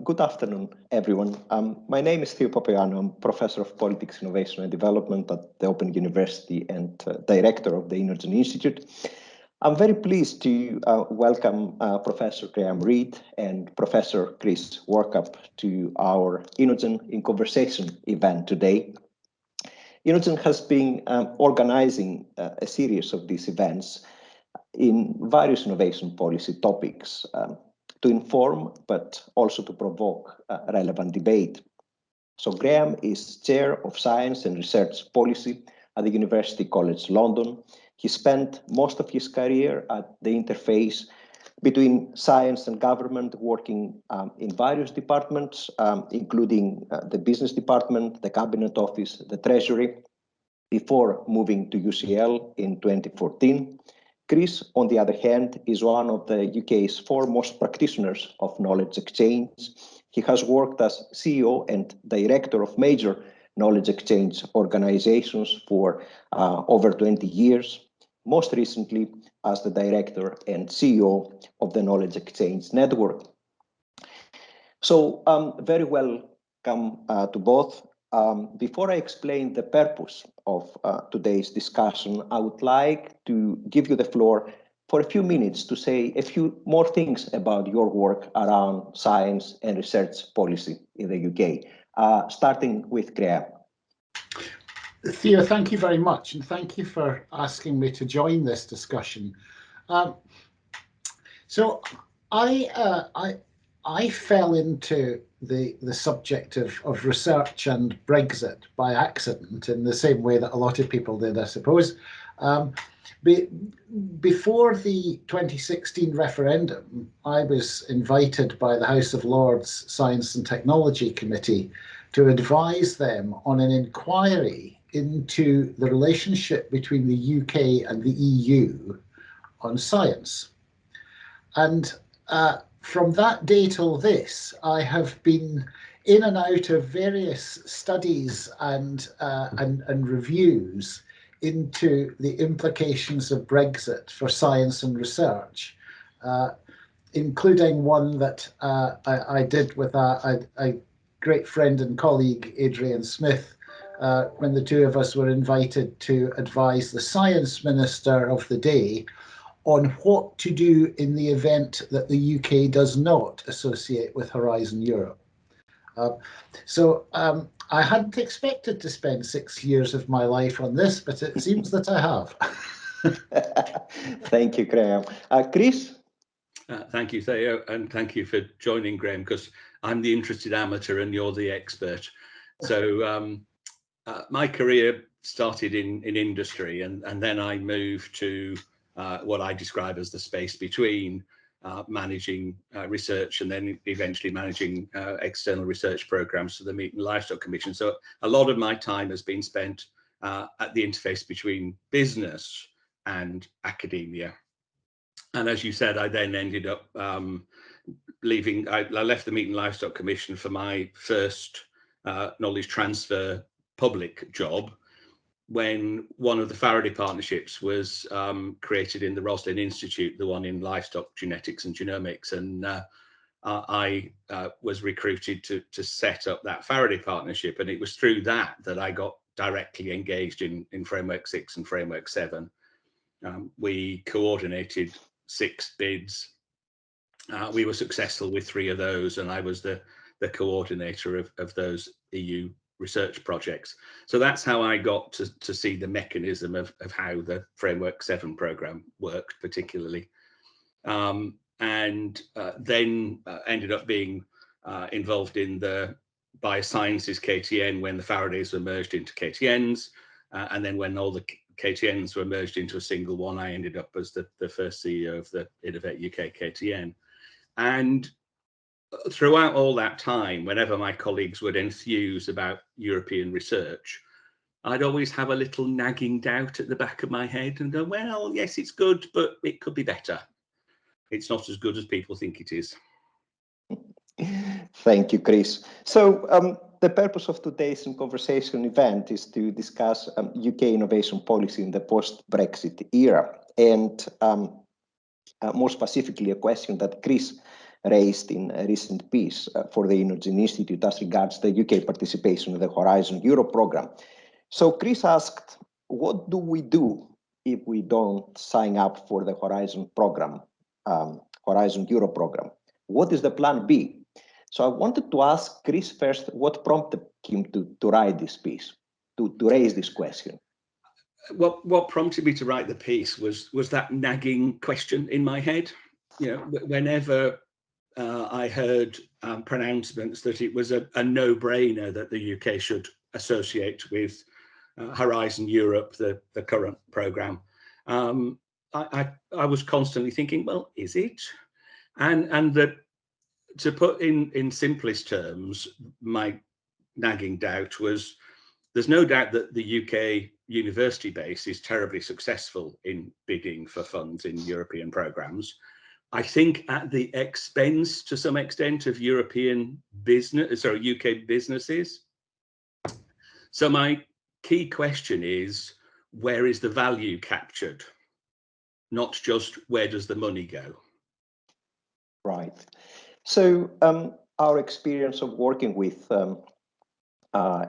Good afternoon, everyone. My name is Theo Papaioannou. I'm Professor of Politics, Innovation and Development at the Open University and Director of the Innogen Institute. I'm very pleased to welcome Professor Graeme Reid and Professor Chris Warkup to our Innogen in Conversation event today. Innogen has been organizing a series of these events in various innovation policy topics to inform, but also to provoke relevant debate. So Graeme is Chair of Science and Research Policy at the University College London. He spent most of his career at the interface between science and government, working in various departments, including the business department, the cabinet office, the treasury, before moving to UCL in 2014. Chris, on the other hand, is one of the UK's foremost practitioners of knowledge exchange. He has worked as CEO and director of major knowledge exchange organizations for over 20 years, most recently as the director and CEO of the Knowledge Exchange Network. So very welcome to both. Before I explain the purpose of today's discussion, I would like to give you the floor for a few minutes to say a few more things about your work around science and research policy in the UK, starting with Graeme. Theo, thank you very much, and thank you for asking me to join this discussion. So I fell into the subject of research and Brexit by accident, in the same way that a lot of people did, I suppose. Before the 2016 referendum, I was invited by the House of Lords Science and Technology Committee to advise them on an inquiry into the relationship between the UK and the EU on science. And from that day till this, I have been in and out of various studies and reviews into the implications of Brexit for science and research, including one that I did with a great friend and colleague, Adrian Smith, when the two of us were invited to advise the science minister of the day on what to do in the event that the UK does not associate with Horizon Europe. So I hadn't expected to spend 6 years of my life on this, but it seems that I have. Thank you, Graeme. Chris? Thank you, Theo, and thank you for joining, Graeme, because I'm the interested amateur and you're the expert. So my career started in industry, and then I moved to what I describe as the space between managing research and then eventually managing external research programs for the Meat and Livestock Commission. So a lot of my time has been spent at the interface between business and academia. And as you said, I then ended up leaving. I left the Meat and Livestock Commission for my first knowledge transfer public job, when one of the Faraday partnerships was created in the Roslin Institute, the one in livestock genetics and genomics, and I was recruited to set up that Faraday partnership, and it was through that I got directly engaged in Framework 6 and Framework 7. We coordinated 6 bids. We were successful with 3 of those, and I was the coordinator of those EU research projects. So that's how I got to see the mechanism of how the Framework 7 program worked particularly, and then ended up being involved in the Biosciences KTN when the Faradays were merged into KTNs, and then when all the KTNs were merged into a single one, I ended up as the first CEO of the Innovate UK KTN. And throughout all that time, whenever my colleagues would enthuse about European research, I'd always have a little nagging doubt at the back of my head and go, well, yes, it's good, but it could be better. It's not as good as people think it is. Thank you, Chris. So the purpose of today's conversation event is to discuss UK innovation policy in the post-Brexit era, and more specifically, a question that Chris raised in a recent piece for the Innogen Institute as regards the UK participation in the Horizon Europe program. So Chris asked, what do we do if we don't sign up for the Horizon program, Horizon Europe program? What is the plan B? So I wanted to ask Chris first, what prompted him to write this piece, to raise this question? What prompted me to write the piece was that nagging question in my head. You know, whenever I heard pronouncements that it was a no-brainer that the UK should associate with Horizon Europe, the current programme, I was constantly thinking, well, is it? And that, to put in simplest terms, my nagging doubt was, there's no doubt that the UK university base is terribly successful in bidding for funds in European programmes. I think at the expense, to some extent, of UK businesses. So my key question is, where is the value captured? Not just where does the money go? Right. So our experience of working with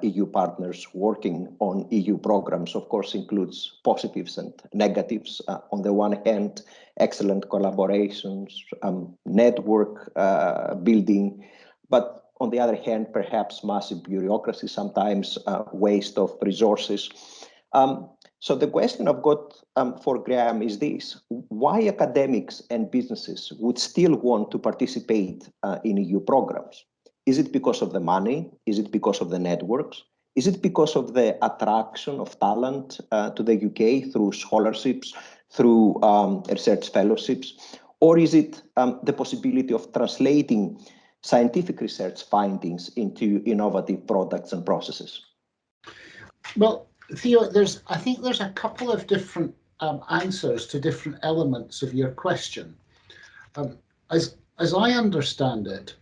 EU partners working on EU programs, of course, includes positives and negatives. On the one hand, excellent collaborations, network building, but on the other hand, perhaps massive bureaucracy, sometimes waste of resources. So the question I've got for Graeme is this: why academics and businesses would still want to participate in EU programs? Is it because of the money? Is it because of the networks? Is it because of the attraction of talent to the UK through scholarships, through research fellowships? Or is it the possibility of translating scientific research findings into innovative products and processes? Well, Theo, I think there's a couple of different answers to different elements of your question. As I understand it,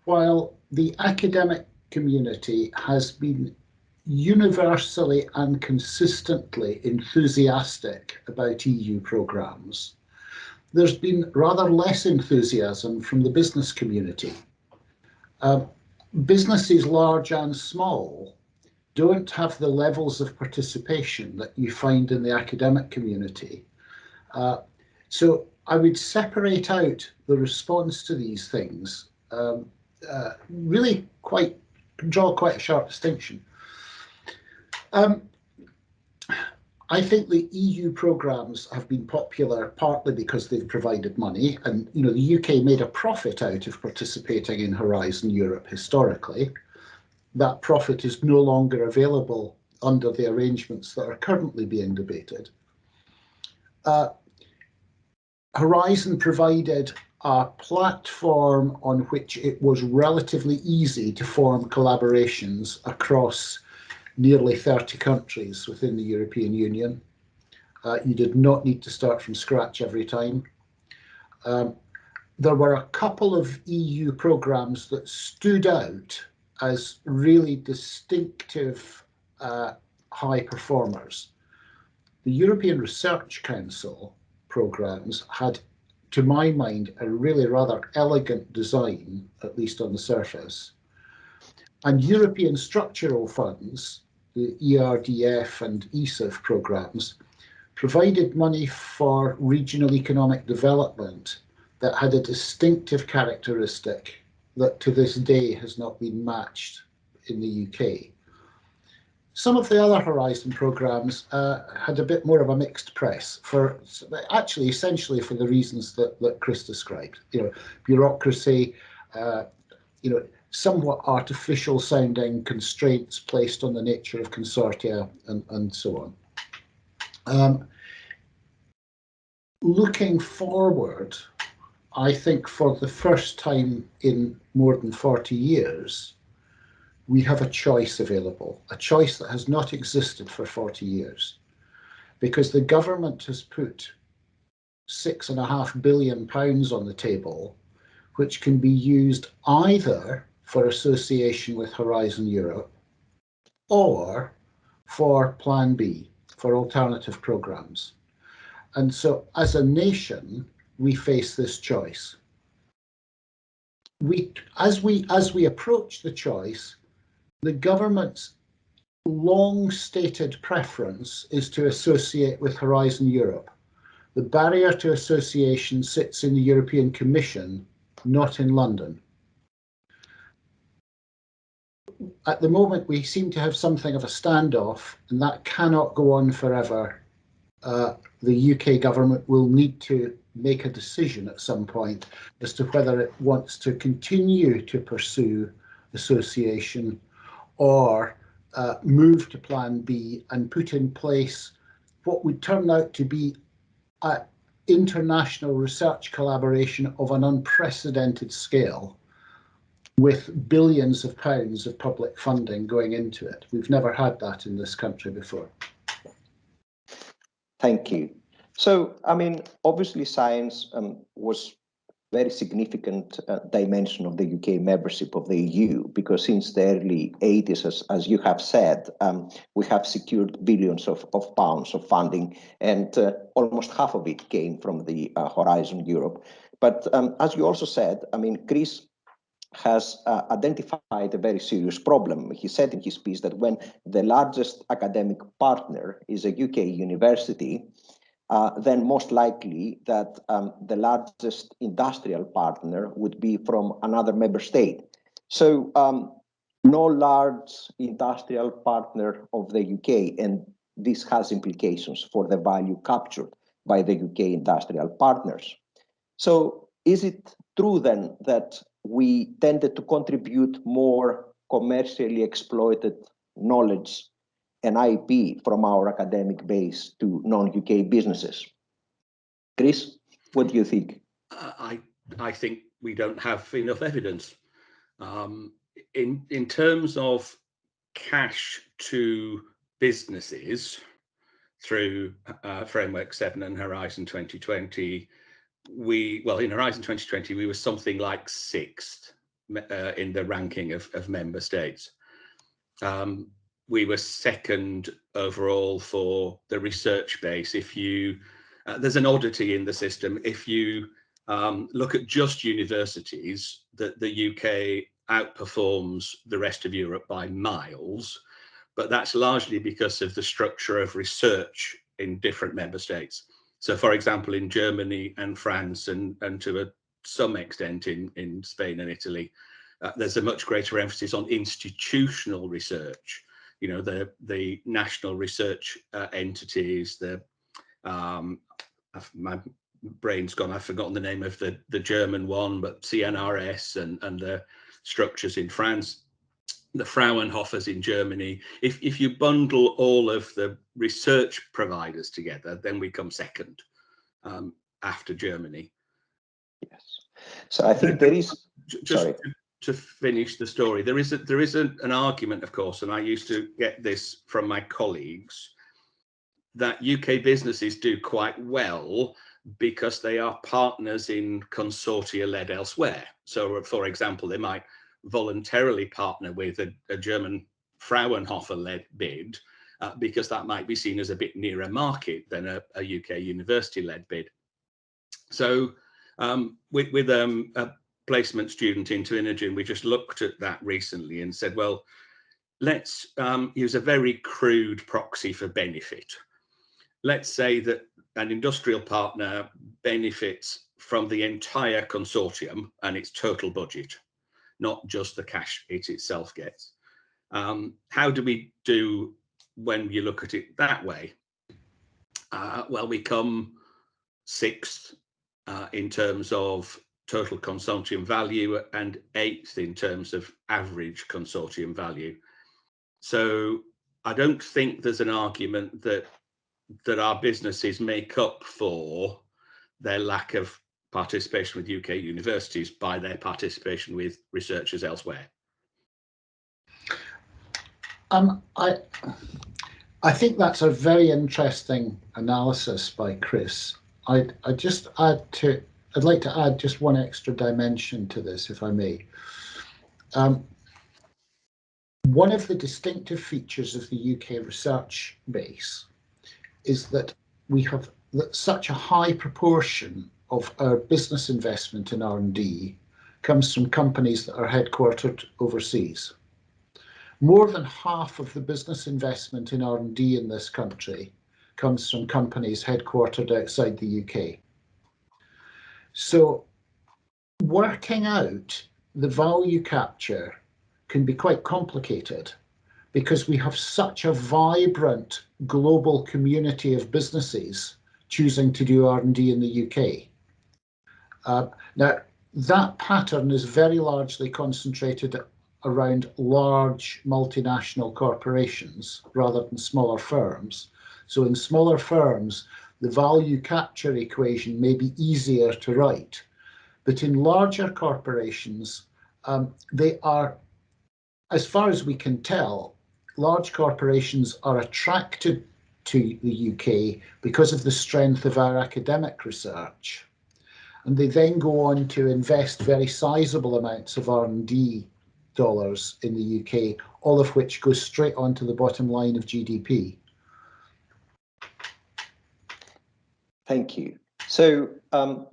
while the academic community has been universally and consistently enthusiastic about EU programmes, there's been rather less enthusiasm from the business community. Businesses large and small don't have the levels of participation that you find in the academic community. So I would separate out the response to these things, really draw quite a sharp distinction. I think the EU programmes have been popular partly because they've provided money, and the UK made a profit out of participating in Horizon Europe historically. That profit is no longer available under the arrangements that are currently being debated. Horizon provided a platform on which it was relatively easy to form collaborations across nearly 30 countries within the European Union. You did not need to start from scratch every time. There were a couple of EU programmes that stood out as really distinctive high performers. The European Research Council programmes had, to my mind, a really rather elegant design, at least on the surface. And European structural funds, the ERDF and ESIF programmes, provided money for regional economic development that had a distinctive characteristic that to this day has not been matched in the UK. Some of the other Horizon programmes had a bit more of a mixed press, essentially for the reasons that Chris described. Bureaucracy, somewhat artificial sounding constraints placed on the nature of consortia and so on. Looking forward, I think for the first time in more than 40 years, we have a choice available, a choice that has not existed for 40 years, because the government has put £6.5 billion on the table, which can be used either for association with Horizon Europe or for Plan B, for alternative programmes. And so as a nation, we face this choice. as we approach the choice, the government's long stated preference is to associate with Horizon Europe. The barrier to association sits in the European Commission, not in London. At the moment, we seem to have something of a standoff, and that cannot go on forever. The UK government will need to make a decision at some point as to whether it wants to continue to pursue association or move to Plan B and put in place what would turn out to be an international research collaboration of an unprecedented scale, with billions of pounds of public funding going into it. We've never had that in this country before. Thank you. So, I mean, obviously science was very significant dimension of the UK membership of the EU, because since the early 80s, as you have said, we have secured billions of pounds of funding, and almost half of it came from the Horizon Europe. But as you also said, I mean, Chris has identified a very serious problem. He said in his piece that when the largest academic partner is a UK university, then most likely that the largest industrial partner would be from another member state. So no large industrial partner of the UK, and this has implications for the value captured by the UK industrial partners. So is it true then that we tended to contribute more commercially exploited knowledge and IP from our academic base to non-UK businesses? Chris, what do you think? I think we don't have enough evidence. In terms of cash to businesses through Framework 7 and Horizon 2020, in Horizon 2020, we were something like 6th in the ranking of member states. We were 2nd overall for the research base. If you, there's an oddity in the system. If you look at just universities, the UK outperforms the rest of Europe by miles, but that's largely because of the structure of research in different member states. So, for example, in Germany and France, and to some extent in Spain and Italy, there's a much greater emphasis on institutional research. You know, the national research entities, my brain's gone, I've forgotten the name of the German one, but CNRS and the structures in France, the Fraunhofers in Germany. If you bundle all of the research providers together, then we come 2nd after Germany. Yes. So I think there is just to finish the story. There is an argument, of course, and I used to get this from my colleagues, that UK businesses do quite well because they are partners in consortia led elsewhere. So, for example, they might voluntarily partner with a German Fraunhofer-led bid because that might be seen as a bit nearer market than a UK university-led bid. So with a placement student into Innogen, we just looked at that recently and said, well, let's use a very crude proxy for benefit. Let's say that an industrial partner benefits from the entire consortium and its total budget, not just the cash it itself gets. How do we do when you look at it that way? Well, we come 6th in terms of total consortium value and 8th in terms of average consortium value. So I don't think there's an argument that our businesses make up for their lack of participation with UK universities by their participation with researchers elsewhere. I think that's a very interesting analysis by Chris. I'd like to add just one extra dimension to this, if I may. One of the distinctive features of the UK research base is that we have such a high proportion of our business investment in R&D comes from companies that are headquartered overseas. More than half of the business investment in R&D in this country comes from companies headquartered outside the UK. So working out the value capture can be quite complicated because we have such a vibrant global community of businesses choosing to do R&D in the UK. Now, that pattern is very largely concentrated around large multinational corporations rather than smaller firms. So in smaller firms, the value capture equation may be easier to write. But in larger corporations, they are, as far as we can tell, large corporations are attracted to the UK because of the strength of our academic research. And they then go on to invest very sizable amounts of R&D dollars in the UK, all of which goes straight onto the bottom line of GDP. Thank you. So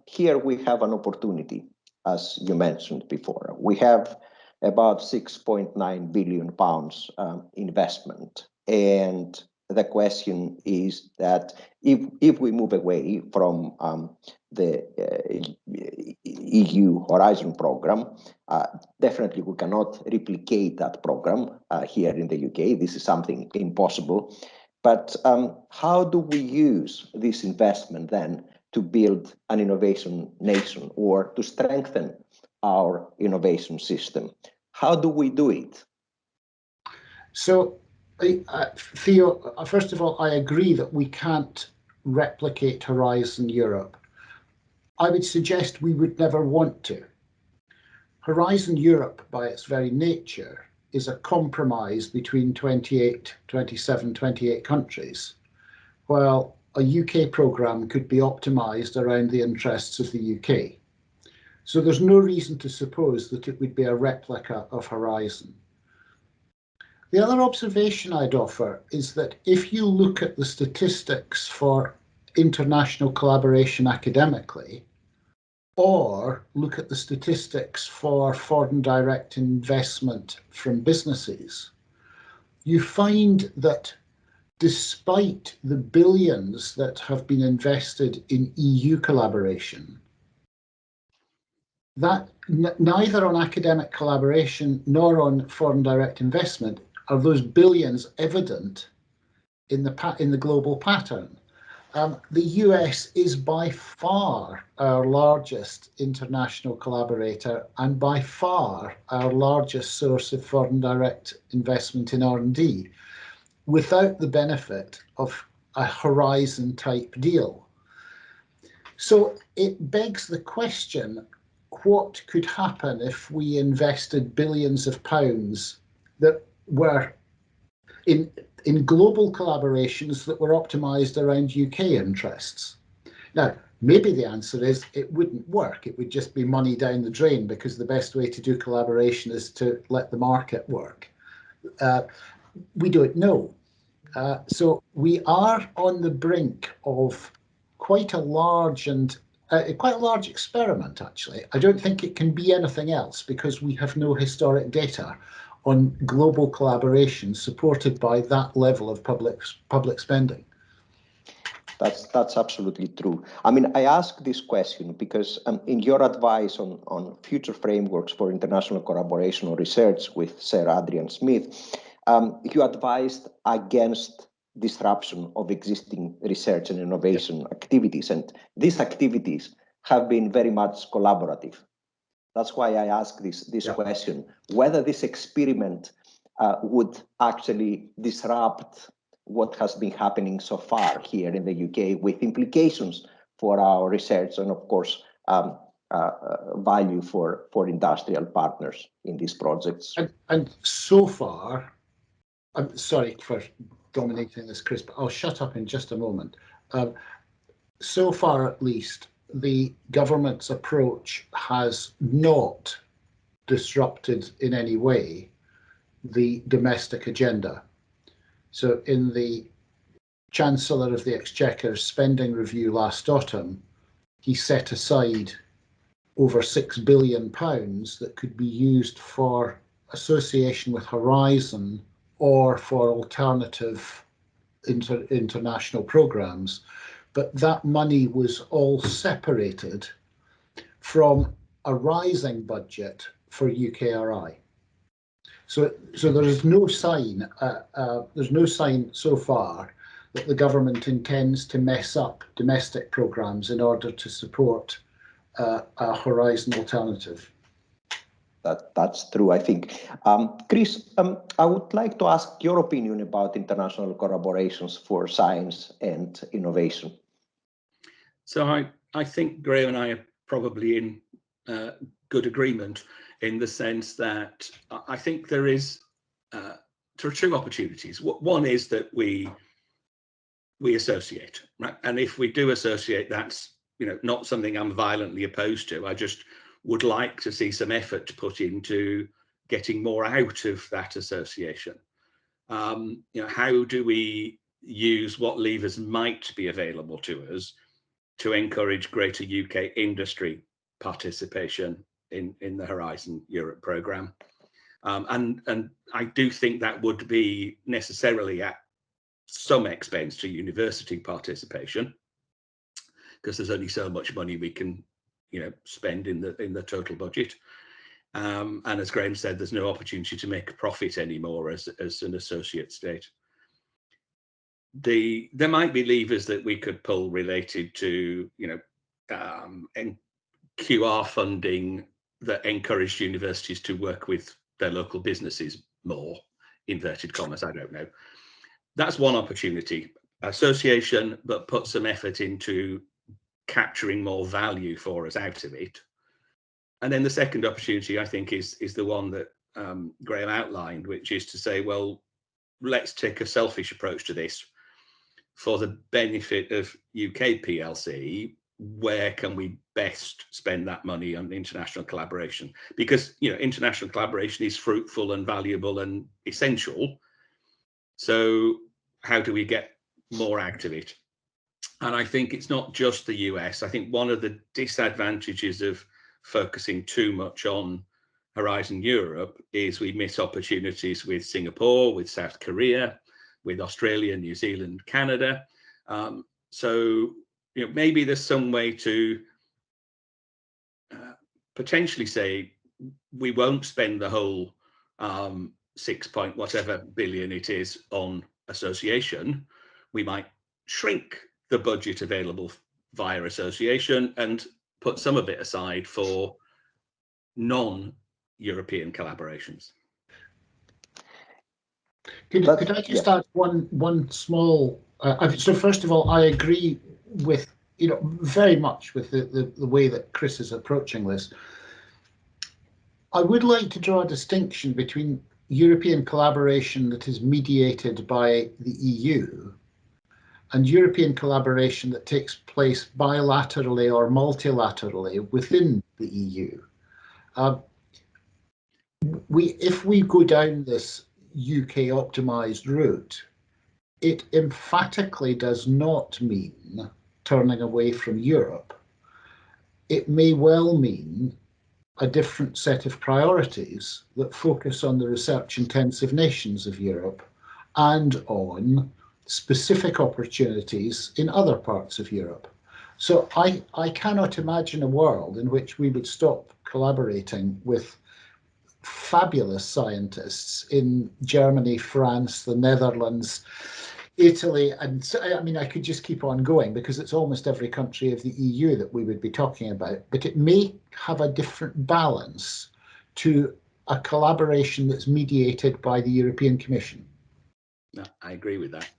here we have an opportunity, as you mentioned before. We have about £6.9 billion investment. And the question is that if we move away from the EU Horizon program, definitely we cannot replicate that program here in the UK. This is something impossible. But how do we use this investment then to build an innovation nation or to strengthen our innovation system? How do we do it? So, Theo, first of all, I agree that we can't replicate Horizon Europe. I would suggest we would never want to. Horizon Europe, by its very nature, is a compromise between 27, 28 countries, while a UK programme could be optimised around the interests of the UK. So there's no reason to suppose that it would be a replica of Horizon. The other observation I'd offer is that if you look at the statistics for international collaboration academically, or look at the statistics for foreign direct investment from businesses, you find that despite the billions that have been invested in EU collaboration, that neither on academic collaboration nor on foreign direct investment are those billions evident in the global pattern. The US is by far our largest international collaborator and by far our largest source of foreign direct investment in R&D, without the benefit of a Horizon type deal. So it begs the question, what could happen if we invested billions of pounds that were in global collaborations that were optimised around UK interests? Now, maybe the answer is it wouldn't work. It would just be money down the drain because the best way to do collaboration is to let the market work. We don't know. So we are on the brink of quite a large experiment, actually. I don't think it can be anything else because we have no historic data on global collaboration supported by that level of public spending. That's absolutely true. I mean, I ask this question because in your advice on future frameworks for international collaboration or research with Sir Adrian Smith, you advised against disruption of existing research and innovation activities, and these activities have been very much collaborative. That's why I ask this question, whether this experiment would actually disrupt what has been happening so far here in the UK, with implications for our research and, of course, value for industrial partners in these projects. And so far, I'm sorry for dominating this, Chris, but I'll shut up in just a moment. So far, at least, the government's approach has not disrupted in any way the domestic agenda. So in the Chancellor of the Exchequer's spending review last autumn, he set aside over £6 billion that could be used for association with Horizon or for alternative international programs. But that money was all separated from a rising budget for UKRI. So there is no sign. There's no sign so far that the government intends to mess up domestic programs in order to support a Horizon alternative. That's true, I think. Chris, I would like to ask your opinion about international collaborations for science and innovation. So I think Graeme and I are probably in good agreement in the sense that I think there are two opportunities. One is that we associate, right? And if we do associate, that's not something I'm violently opposed to. I just would like to see some effort put into getting more out of that association. How do we use what levers might be available to us to encourage greater UK industry participation in the Horizon Europe programme? And I do think that would be necessarily at some expense to university participation, because there's only so much money we can spend in the total budget. And as Graeme said, there's no opportunity to make a profit anymore as an associate state. There might be levers that we could pull related to QR funding that encouraged universities to work with their local businesses more, inverted commas, I don't know. That's one opportunity, association, but put some effort into capturing more value for us out of it. And then the second opportunity, I think, is the one that Graeme outlined, which is to say, well, let's take a selfish approach to this. For the benefit of UK PLC, where can we best spend that money on international collaboration? Because international collaboration is fruitful and valuable and essential. So how do we get more out of it? And I think it's not just the US. I think one of the disadvantages of focusing too much on Horizon Europe is we miss opportunities with Singapore, with South Korea, with Australia, New Zealand, Canada. So maybe there's some way to potentially say we won't spend the whole 6 point whatever billion it is on association. We might shrink the budget available via association and put some of it aside for non-European collaborations. Could I just add one small? So first of all, I agree with very much with the way that Chris is approaching this. I would like to draw a distinction between European collaboration that is mediated by the EU and European collaboration that takes place bilaterally or multilaterally within the EU. If we go down this UK optimised route, it emphatically does not mean turning away from Europe. It may well mean a different set of priorities that focus on the research-intensive nations of Europe and on specific opportunities in other parts of Europe. So I cannot imagine a world in which we would stop collaborating with fabulous scientists in Germany, France, the Netherlands, Italy, and so, I mean, I could just keep on going because it's almost every country of the EU that we would be talking about, but it may have a different balance to a collaboration that's mediated by the European Commission. No, I agree with that.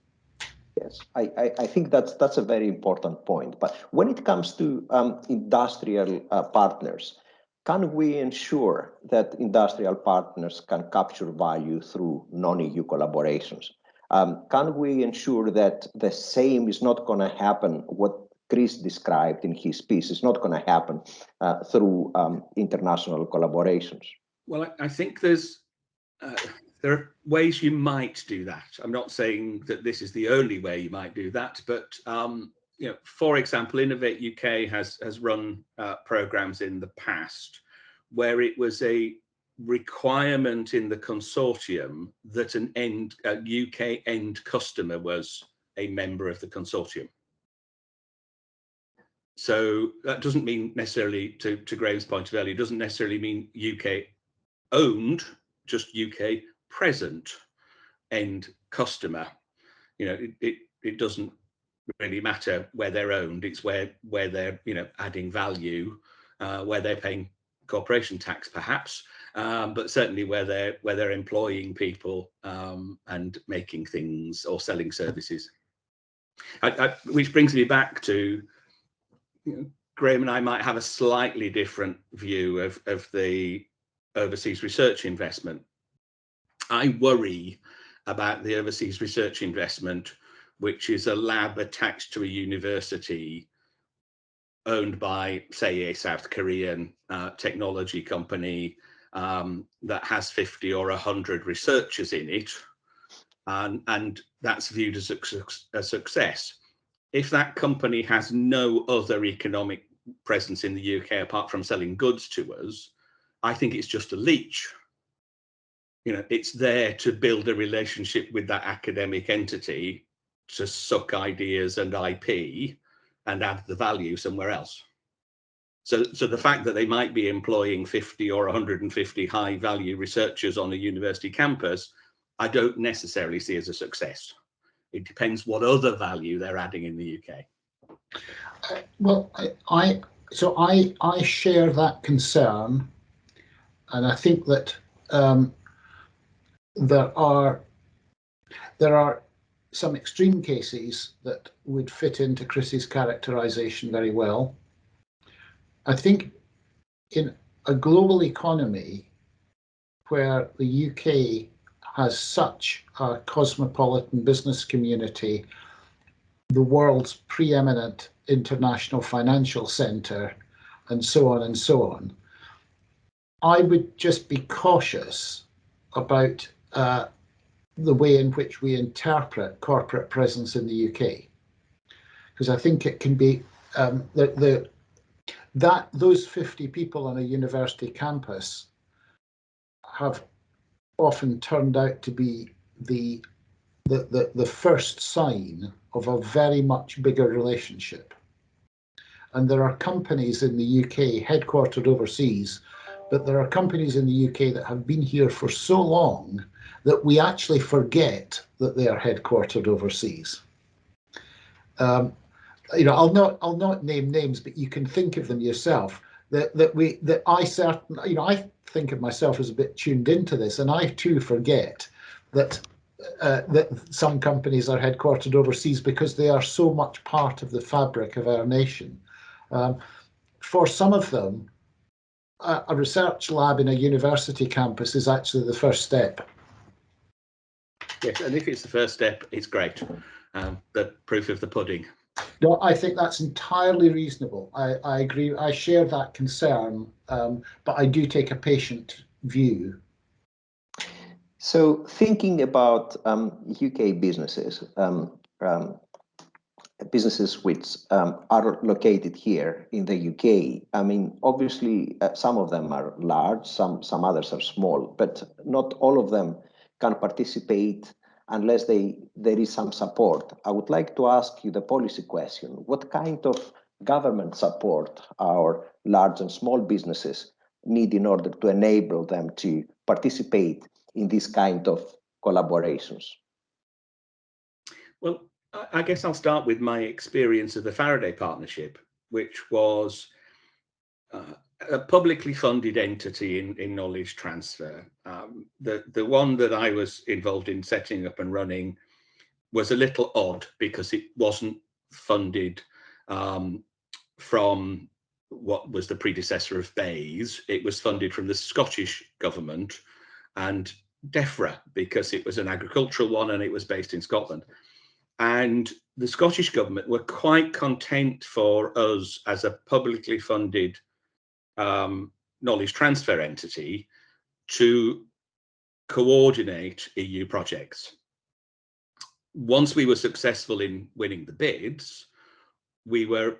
Yes, I think that's a very important point. But when it comes to industrial partners, can we ensure that industrial partners can capture value through non-EU collaborations? Can we ensure that the same is not going to happen, what Chris described in his piece is not going to happen through international collaborations? Well, I think there are ways you might do that. I'm not saying that this is the only way you might do that, but for example, Innovate UK has run programs in the past where it was a requirement in the consortium that a UK end customer was a member of the consortium. So that doesn't mean necessarily, to Graeme's point earlier, it doesn't necessarily mean UK owned, just UK present end customer. It doesn't really matter where they're owned. It's where they're adding value, where they're paying corporation tax perhaps, but certainly where they're employing people and making things or selling services. Which brings me back to, Graeme and I might have a slightly different view of the overseas research investment. I worry about the overseas research investment, which is a lab attached to a university owned by, say, a South Korean technology company that has 50 or 100 researchers in it, and that's viewed as a success. If that company has no other economic presence in the UK apart from selling goods to us, I think it's just a leech. It's there to build a relationship with that academic entity, to suck ideas and IP and add the value somewhere else. So the fact that they might be employing 50 or 150 high value researchers on a university campus, I don't necessarily see as a success. It depends what other value they're adding in the UK. Well, I share that concern, and I think that there are some extreme cases that would fit into Chris's characterization very well. I think in a global economy where the UK has such a cosmopolitan business community, the world's preeminent international financial centre, and so on, I would just be cautious about the way in which we interpret corporate presence in the UK, because I think it can be those 50 people on a university campus have often turned out to be the first sign of a very much bigger relationship. And there are companies in the UK headquartered overseas, but there are companies in the UK that have been here for so long that we actually forget that they are headquartered overseas. I'll not name names, but you can think of them yourself. I think of myself as a bit tuned into this, and I too forget that some companies are headquartered overseas because they are so much part of the fabric of our nation. For some of them, a research lab in a university campus is actually the first step. Yes, and if it's the first step, it's great. The proof of the pudding. No, I think that's entirely reasonable. I agree. I share that concern, but I do take a patient view. So thinking about UK businesses, businesses which are located here in the UK, I mean, obviously some of them are large, some others are small, but not all of them can participate unless there is some support. I would like to ask you the policy question. What kind of government support our large and small businesses need in order to enable them to participate in this kind of collaborations? Well, I guess I'll start with my experience of the Faraday Partnership, which was a publicly funded entity in knowledge transfer. The one that I was involved in setting up and running was a little odd because it wasn't funded from what was the predecessor of BEIS. It was funded from the Scottish government and DEFRA because it was an agricultural one and it was based in Scotland. And the Scottish government were quite content for us as a publicly funded knowledge transfer entity to coordinate EU projects. Once we were successful in winning the bids, we were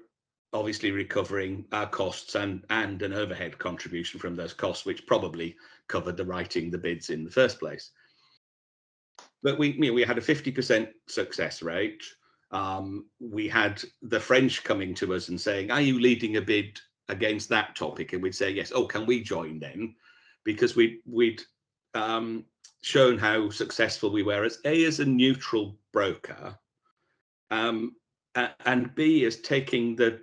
obviously recovering our costs and an overhead contribution from those costs, which probably covered the writing the bids in the first place. But we had a 50% success rate. We had the French coming to us and saying, "Are you leading a bid against that topic?" And we'd say, "Yes." "Oh, can we join then?" Because we'd shown how successful we were as a neutral broker, and B, as taking the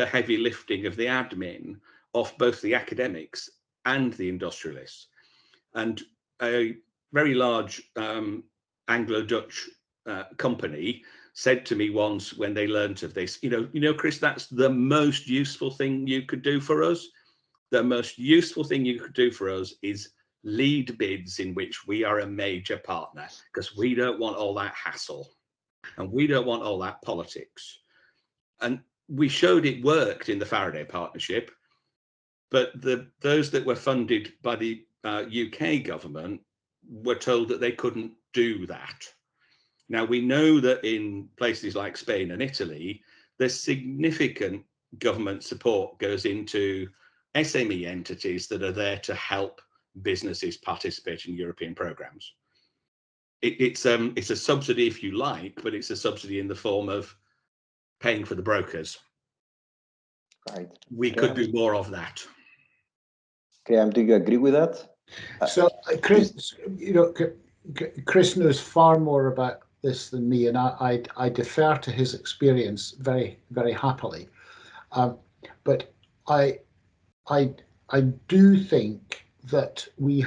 heavy lifting of the admin off both the academics and the industrialists. And a very large Anglo-Dutch company said to me once when they learnt of this, you know, Chris, that's the most useful thing you could do for us. The most useful thing you could do for us is lead bids in which we are a major partner, because we don't want all that hassle and we don't want all that politics. And we showed it worked in the Faraday Partnership, but those that were funded by the UK government were told that they couldn't do that. Now, we know that in places like Spain and Italy, there's significant government support goes into SME entities that are there to help businesses participate in European programs. It's a subsidy, if you like, but it's a subsidy in the form of paying for the brokers. Right. We could do more of that. Graeme, do you agree with that? So, Chris, you know, Chris knows far more about this than me, and I defer to his experience very, very happily. But I do think that we've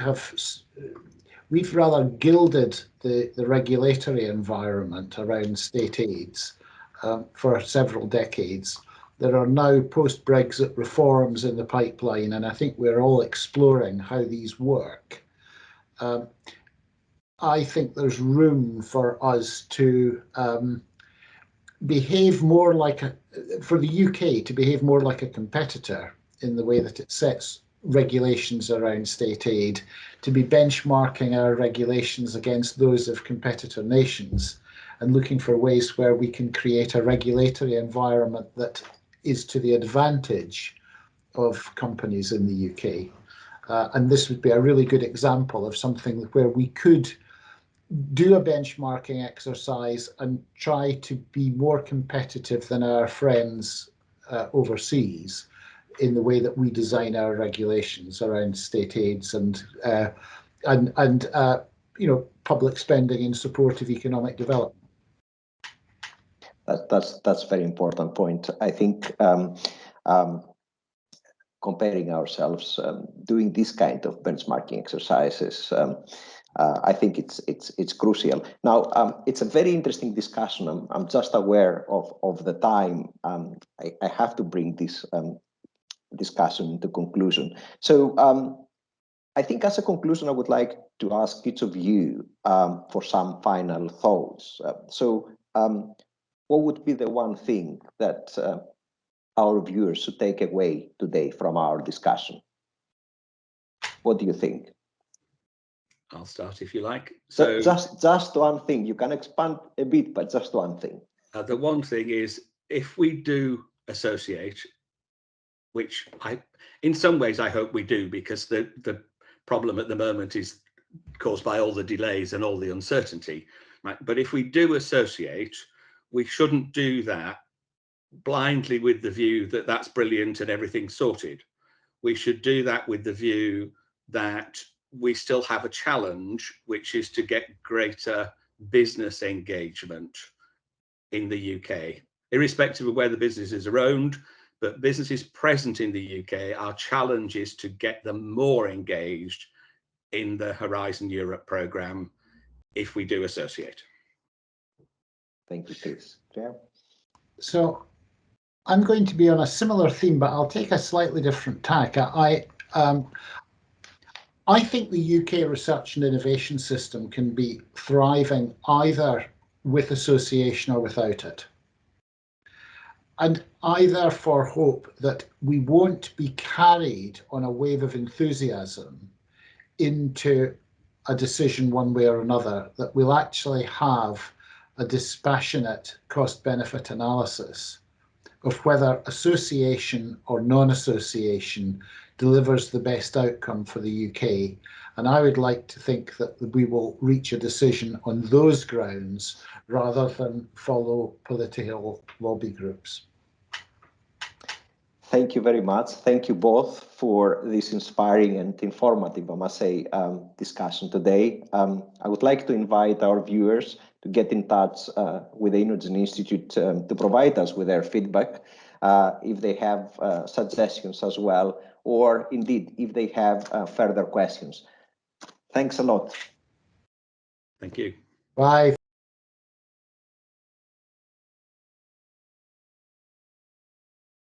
rather gilded the regulatory environment around state aids for several decades. There are now post-Brexit reforms in the pipeline, and I think we're all exploring how these work. I think there's room for us to behave more like for the UK to behave more like a competitor in the way that it sets regulations around state aid, to be benchmarking our regulations against those of competitor nations and looking for ways where we can create a regulatory environment that is to the advantage of companies in the UK. And this would be a really good example of something where we could do a benchmarking exercise and try to be more competitive than our friends overseas in the way that we design our regulations around state aids and you know, public spending in support of economic development. That's a very important point. I think comparing ourselves, doing this kind of benchmarking exercises, I think it's crucial. Now, it's a very interesting discussion. I'm just aware of the time. I have to bring this discussion to conclusion. So I think as a conclusion, I would like to ask each of you for some final thoughts. What would be the one thing that our viewers should take away today from our discussion? What do you think? I'll start if you like. So just one thing. You can expand a bit, but just one thing. The one thing is, if we do associate, which in some ways I hope we do, because the problem at the moment is caused by all the delays and all the uncertainty. Right? But if we do associate, we shouldn't do that blindly with the view that that's brilliant and everything's sorted. We should do that with the view that we still have a challenge, which is to get greater business engagement in the UK, irrespective of where the businesses are owned. But businesses present in the UK, our challenge is to get them more engaged in the Horizon Europe programme if we do associate. Thank you, Chris. Yeah. So I'm going to be on a similar theme, but I'll take a slightly different tack. I think the UK research and innovation system can be thriving either with association or without it. And I therefore hope that we won't be carried on a wave of enthusiasm into a decision one way or another, that we'll actually have a dispassionate cost-benefit analysis of whether association or non-association delivers the best outcome for the UK. And I would like to think that we will reach a decision on those grounds rather than follow political lobby groups. Thank you very much. Thank you both for this inspiring and informative, I must say, discussion today. I would like to invite our viewers to get in touch with the Innogen Institute to provide us with their feedback if they have suggestions as well, or indeed if they have further questions. Thanks a lot. Thank you. Bye.